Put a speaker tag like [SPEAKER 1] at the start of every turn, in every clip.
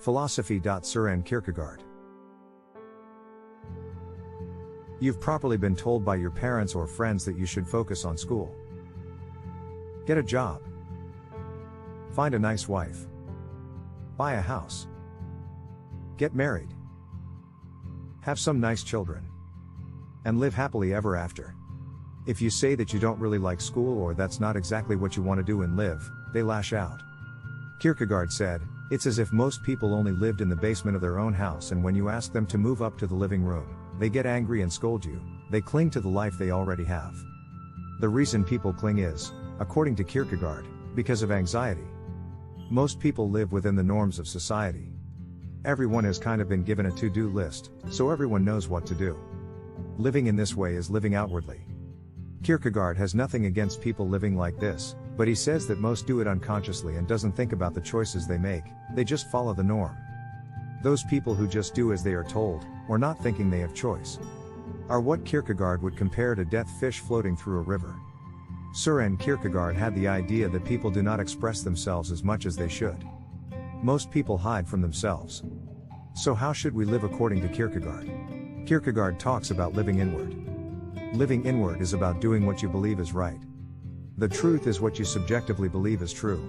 [SPEAKER 1] Philosophy. Søren Kierkegaard. You've probably been told by your parents or friends that you should focus on school. Get a job. Find a nice wife. Buy a house. Get married. Have some nice children. And live happily ever after. If you say that you don't really like school or that's not exactly what you want to do and live, they lash out. Kierkegaard said, "It's as if most people only lived in the basement of their own house, and when you ask them to move up to the living room, they get angry and scold you. They cling to the life they already have." The reason people cling is, according to Kierkegaard, because of anxiety. Most people live within the norms of society. Everyone has kind of been given a to-do list, so everyone knows what to do. Living in this way is living outwardly. Kierkegaard has nothing against people living like this, but he says that most do it unconsciously and doesn't think about the choices they make, they just follow the norm. Those people who just do as they are told, or not thinking they have choice, are what Kierkegaard would compare to dead fish floating through a river. Søren Kierkegaard had the idea that people do not express themselves as much as they should. Most people hide from themselves. So how should we live according to Kierkegaard? Kierkegaard talks about living inward. Living inward is about doing what you believe is right. The truth is what you subjectively believe is true.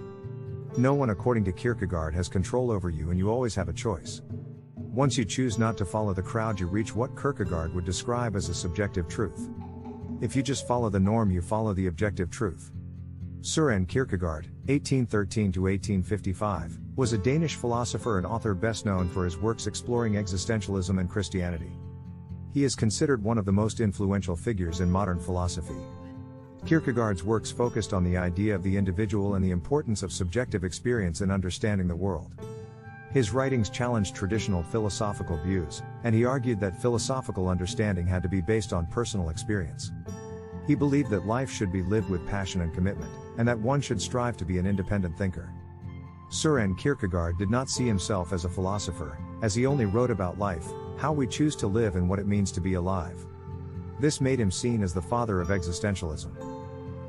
[SPEAKER 1] No one, according to Kierkegaard, has control over you, and you always have a choice. Once you choose not to follow the crowd, you reach what Kierkegaard would describe as a subjective truth. If you just follow the norm, you follow the objective truth. Søren Kierkegaard, 1813–1855, was a Danish philosopher and author best known for his works exploring existentialism and Christianity. He is considered one of the most influential figures in modern philosophy. Kierkegaard's works focused on the idea of the individual and the importance of subjective experience in understanding the world. His writings challenged traditional philosophical views, and he argued that philosophical understanding had to be based on personal experience. He believed that life should be lived with passion and commitment, and that one should strive to be an independent thinker. Søren Kierkegaard did not see himself as a philosopher, as he only wrote about life, how we choose to live and what it means to be alive. This made him seen as the father of existentialism.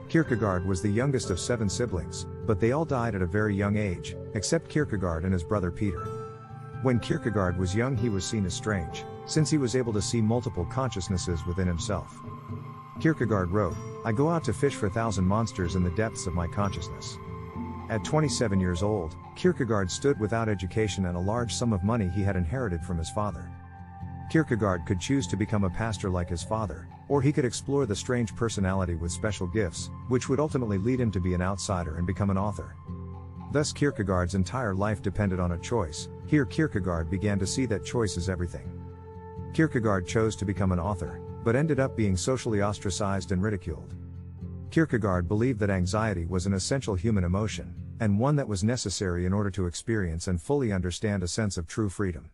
[SPEAKER 1] Kierkegaard was the youngest of 7 siblings, but they all died at a very young age, except Kierkegaard and his brother Peter. When Kierkegaard was young, he was seen as strange, since he was able to see multiple consciousnesses within himself. Kierkegaard wrote, "I go out to fish for 1,000 monsters in the depths of my consciousness." At 27 years old, Kierkegaard stood without education and a large sum of money he had inherited from his father. Kierkegaard could choose to become a pastor like his father, or he could explore the strange personality with special gifts, which would ultimately lead him to be an outsider and become an author. Thus Kierkegaard's entire life depended on a choice. Here Kierkegaard began to see that choice is everything. Kierkegaard chose to become an author, but ended up being socially ostracized and ridiculed. Kierkegaard believed that anxiety was an essential human emotion, and one that was necessary in order to experience and fully understand a sense of true freedom.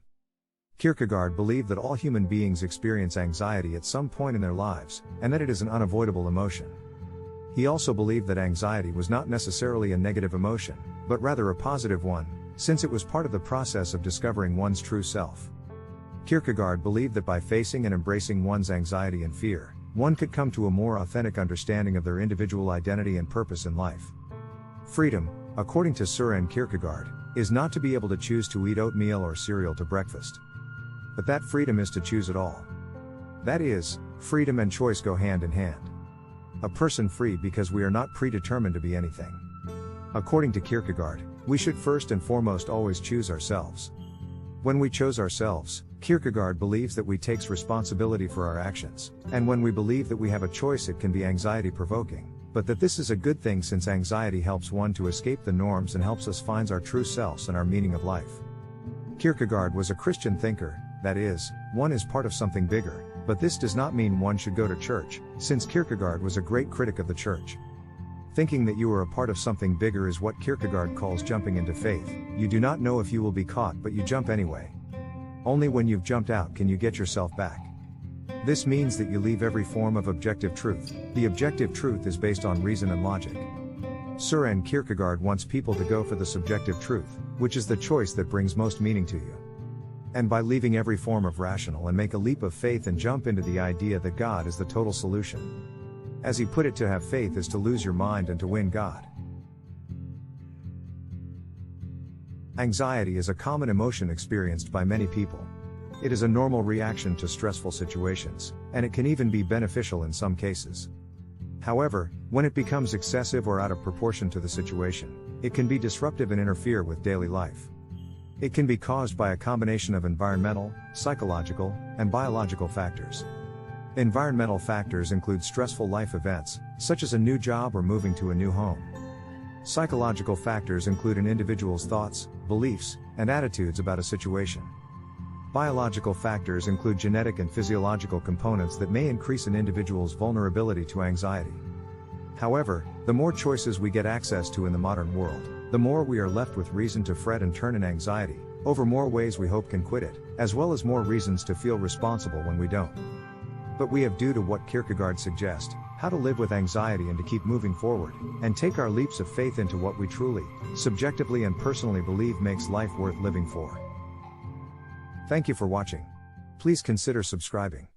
[SPEAKER 1] Kierkegaard believed that all human beings experience anxiety at some point in their lives, and that it is an unavoidable emotion. He also believed that anxiety was not necessarily a negative emotion, but rather a positive one, since it was part of the process of discovering one's true self. Kierkegaard believed that by facing and embracing one's anxiety and fear, one could come to a more authentic understanding of their individual identity and purpose in life. Freedom, according to Søren Kierkegaard, is not to be able to choose to eat oatmeal or cereal to breakfast. But that freedom is to choose it all. That is, freedom and choice go hand in hand. A person free because we are not predetermined to be anything. According to Kierkegaard, we should first and foremost always choose ourselves. When we chose ourselves, Kierkegaard believes that we takes responsibility for our actions, and when we believe that we have a choice, it can be anxiety-provoking, but that this is a good thing since anxiety helps one to escape the norms and helps us find our true selves and our meaning of life. Kierkegaard was a Christian thinker, that is, one is part of something bigger, but this does not mean one should go to church, since Kierkegaard was a great critic of the church. Thinking that you are a part of something bigger is what Kierkegaard calls jumping into faith. You do not know if you will be caught, but you jump anyway. Only when you've jumped out can you get yourself back. This means that you leave every form of objective truth. The objective truth is based on reason and logic. Søren Kierkegaard wants people to go for the subjective truth, which is the choice that brings most meaning to you. And by leaving every form of rational and make a leap of faith and jump into the idea that God is the total solution. As he put it, to have faith is to lose your mind and to win God. Anxiety is a common emotion experienced by many people. It is a normal reaction to stressful situations, and it can even be beneficial in some cases. However, when it becomes excessive or out of proportion to the situation, it can be disruptive and interfere with daily life. It can be caused by a combination of environmental, psychological, and biological factors. Environmental factors include stressful life events, such as a new job or moving to a new home. Psychological factors include an individual's thoughts, beliefs, and attitudes about a situation. Biological factors include genetic and physiological components that may increase an individual's vulnerability to anxiety. However, the more choices we get access to in the modern world, the more we are left with reason to fret and turn in anxiety, over more ways we hope can quit it, as well as more reasons to feel responsible when we don't. But we have due to what Kierkegaard suggests, how to live with anxiety and to keep moving forward, and take our leaps of faith into what we truly, subjectively and personally believe makes life worth living for. Thank you for watching. Please consider subscribing.